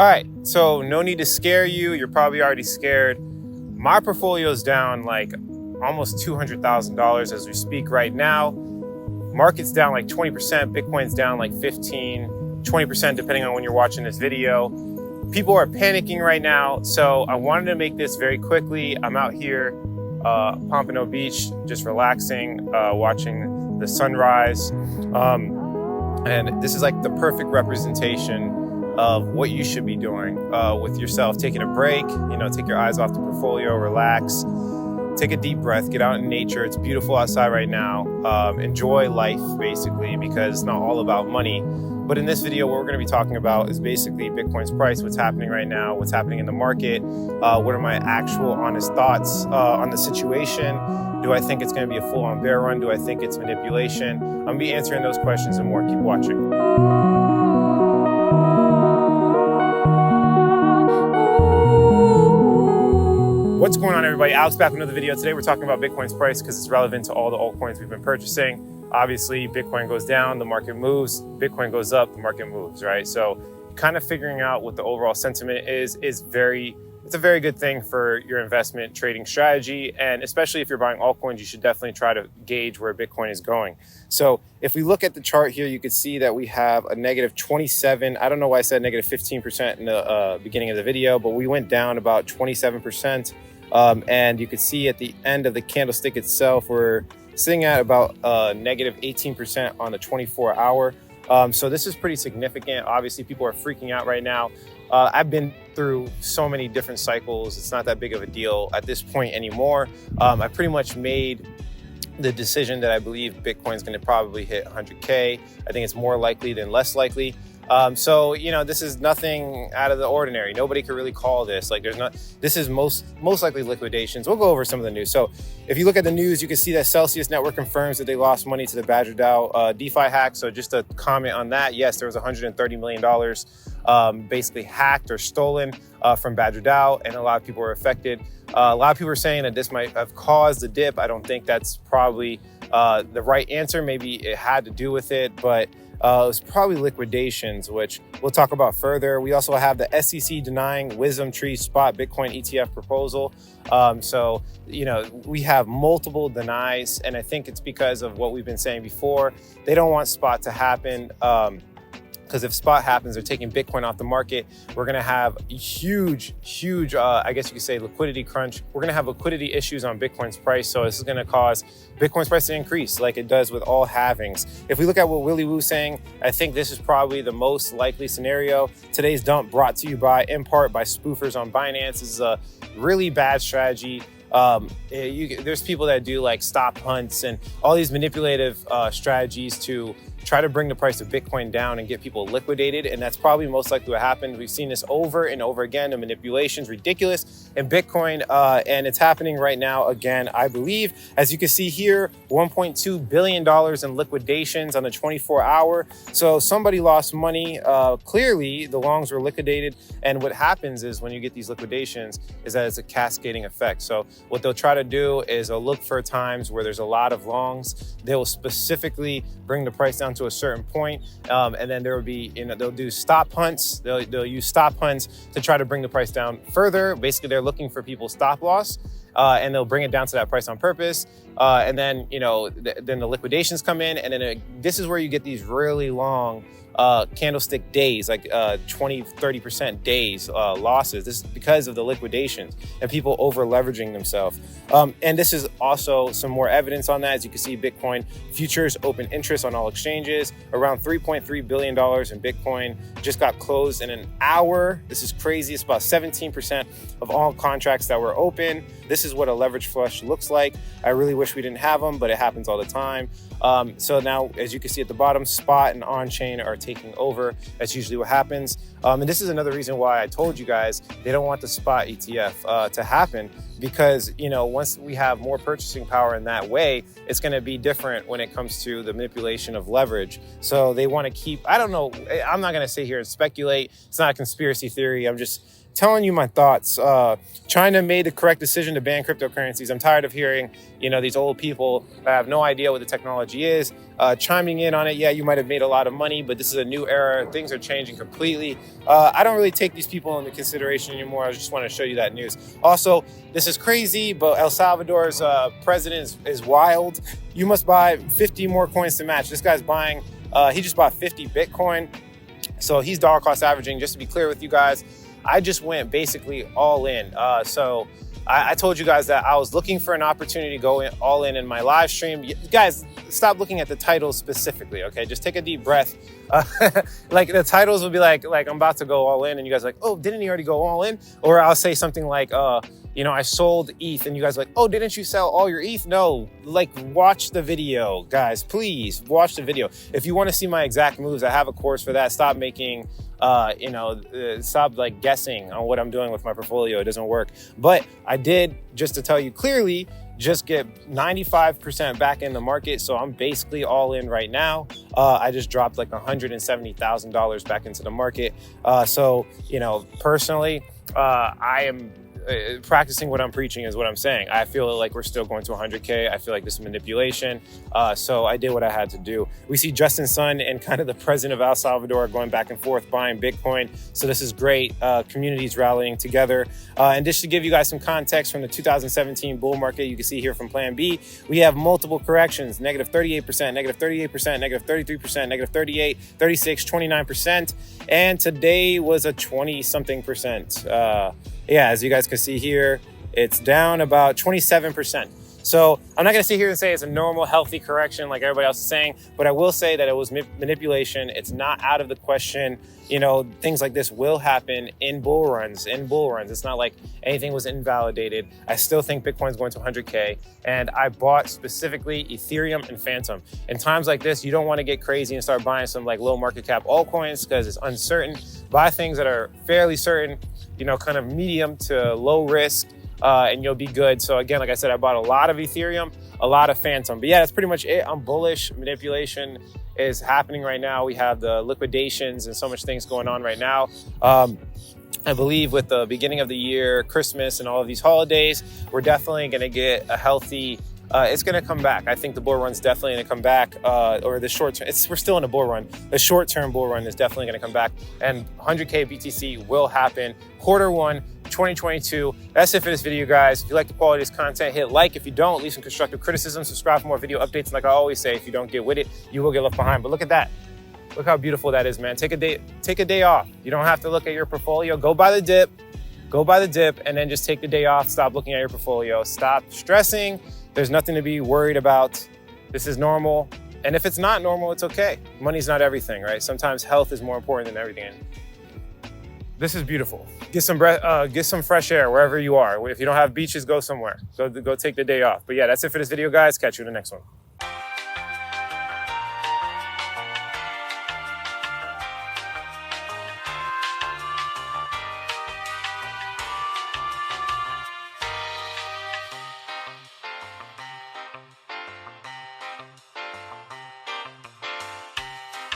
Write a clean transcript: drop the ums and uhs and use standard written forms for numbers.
All right, so no need to scare you. You're probably already scared. My portfolio is down like almost $200,000 as we speak right now. Market's down like 20%, Bitcoin's down like 15, 20% depending on when you're watching this video. People are panicking right now, so I wanted to make this very quickly. I'm out here, Pompano Beach, just relaxing, watching the sunrise. And this is like the perfect representation of what you should be doing with yourself. Taking a break, take your eyes off the portfolio, relax, take a deep breath, get out in nature. It's beautiful outside right now. Enjoy life, basically, because it's not all about money. But in this video, what we're going to be talking about is basically Bitcoin's price, what's happening right now, what's happening in the market, what are my actual honest thoughts on the situation. Do I think it's going to be a full-on bear run? Do I think it's manipulation? I'm going to be answering those questions and more. Keep watching. What's going on, everybody? Alex back with another video. Today we're talking about Bitcoin's price because it's relevant to all the altcoins we've been purchasing. Obviously, Bitcoin goes down, the market moves. Bitcoin goes up, the market moves, right? So kind of figuring out what the overall sentiment is it's a very good thing for your investment trading strategy. And especially if you're buying altcoins, you should definitely try to gauge where Bitcoin is going. So if we look at the chart here, you can see that we have a negative 27. I don't know why I said negative 15% in the beginning of the video, but we went down about 27%. And you can see at the end of the candlestick itself, we're sitting at about negative 18% on the 24-hour. So this is pretty significant. Obviously, people are freaking out right now. I've been through so many different cycles. It's not that big of a deal at this point anymore. I pretty much made the decision that I believe Bitcoin's going to probably hit 100K. I think it's more likely than less likely. So, this is nothing out of the ordinary. Nobody could really call this. This is most likely liquidations. We'll go over some of the news. So if you look at the news, you can see that Celsius Network confirms that they lost money to the Badger DAO DeFi hack. So just a comment on that. Yes, there was $130 million basically hacked or stolen from Badger DAO, and a lot of people were affected. A lot of people are saying that this might have caused the dip. I don't think that's probably the right answer. Maybe it had to do with it, but it was probably liquidations, which we'll talk about further. We also have the SEC denying Wisdom Tree spot Bitcoin ETF proposal. So, we have multiple denies, and I think it's because of what we've been saying before. They don't want spot to happen. Because if spot happens, they're taking Bitcoin off the market. We're going to have huge, I guess you could say liquidity crunch. We're going to have liquidity issues on Bitcoin's price. So this is going to cause Bitcoin's price to increase like it does with all halvings. If we look at what Willy Woo's saying, I think this is probably the most likely scenario. Today's dump brought to you in part by spoofers on Binance. This is a really bad strategy. There's people that do like stop hunts and all these manipulative strategies to try to bring the price of Bitcoin down and get people liquidated. And that's probably most likely what happened. We've seen this over and over again. The manipulation's ridiculous in Bitcoin. And it's happening right now again, I believe. As you can see here, $1.2 billion in liquidations on the 24-hour. So somebody lost money. Clearly, the longs were liquidated. And what happens is when you get these liquidations is that it's a cascading effect. So what they'll try to do is they'll look for times where there's a lot of longs. They will specifically bring the price down to a certain point, and then there will be, they'll do stop hunts. They'll use stop hunts to try to bring the price down further. Basically, they're looking for people's stop loss, and they'll bring it down to that price on purpose. And then, then the liquidations come in, and then this is where you get these really long candlestick days, like 20-30% days losses. This is because of the liquidations and people over leveraging themselves. And this is also some more evidence on that. As you can see, Bitcoin futures open interest on all exchanges, around $3.3 billion in Bitcoin just got closed in an hour. This is crazy. It's about 17% of all contracts that were open. This is what a leverage flush looks like. I really wish we didn't have them, but it happens all the time. So now, as you can see at the bottom, spot and on-chain are taking over. That's usually what happens. And this is another reason why I told you guys they don't want the spot ETF to happen, because, once we have more purchasing power in that way, it's going to be different when it comes to the manipulation of leverage. So they want to keep, I don't know, I'm not going to sit here and speculate. It's not a conspiracy theory. I'm just telling you my thoughts. China made the correct decision to ban cryptocurrencies. I'm tired of hearing, these old people that have no idea what the technology is, chiming in on it. Yeah, you might have made a lot of money, but this is a new era. Things are changing completely. I don't really take these people into consideration anymore. I just want to show you that news. Also, this is crazy, but El Salvador's president is wild. You must buy 50 more coins to match. This guy's buying, he just bought 50 Bitcoin. So he's dollar cost averaging. Just to be clear with you guys, I just went basically all in. So I told you guys that I was looking for an opportunity to go all in my live stream. You guys, stop looking at the titles specifically, okay? Just take a deep breath. Like the titles will be like I'm about to go all in, and you guys are like, oh, didn't he already go all in? Or I'll say something like, I sold ETH, and you guys are like, oh, didn't you sell all your ETH? No, watch the video, guys. Please watch the video. If you want to see my exact moves, I have a course for that. Stop making, stop guessing on what I'm doing with my portfolio. It doesn't work. But I did, just to tell you clearly, just get 95% back in the market. So I'm basically all in right now. I just dropped $170,000 back into the market. Personally, I am practicing what I'm preaching is what I'm saying. I feel like we're still going to 100K. I feel like this is manipulation. So I did what I had to do. We see Justin Sun and kind of the president of El Salvador going back and forth buying Bitcoin. So this is great. Communities rallying together. And just to give you guys some context from the 2017 bull market, you can see here from Plan B, we have multiple corrections, negative 38%, negative 38%, negative 33%, negative 38, 36, 29%. And today was a 20 something percent. As you guys can see here, it's down about 27%. So I'm not going to sit here and say it's a normal, healthy correction like everybody else is saying, but I will say that it was manipulation. It's not out of the question. Things like this will happen in bull runs. It's not like anything was invalidated. I still think Bitcoin's going to 100K, and I bought specifically Ethereum and Phantom. In times like this, you don't want to get crazy and start buying some low market cap altcoins because it's uncertain. Buy things that are fairly certain, kind of medium to low risk, and you'll be good. So again, like I said, I bought a lot of Ethereum, a lot of Phantom. But yeah, that's pretty much it. I'm bullish. Manipulation is happening right now. We have the liquidations and so much things going on right now. I believe with the beginning of the year, Christmas and all of these holidays, we're definitely going to get a healthy, it's going to come back. I think the bull run's definitely going to come back, or the short term, we're still in a bull run. The short term bull run is definitely going to come back, and 100K BTC will happen Q1 2022. That's it for this video, guys. If you like the quality of this content, hit like. If you don't, leave some constructive criticism. Subscribe for more video updates. And like I always say, if you don't get with it, you will get left behind. But look at that. Look how beautiful that is, man. Take a day off. You don't have to look at your portfolio. Go buy the dip, and then just take the day off. Stop looking at your portfolio. Stop stressing. There's nothing to be worried about. This is normal. And if it's not normal, it's okay. Money's not everything, right? Sometimes health is more important than everything. This is beautiful. Get some fresh air wherever you are. If you don't have beaches, go somewhere. Go take the day off. But yeah, that's it for this video, guys. Catch you in the next one.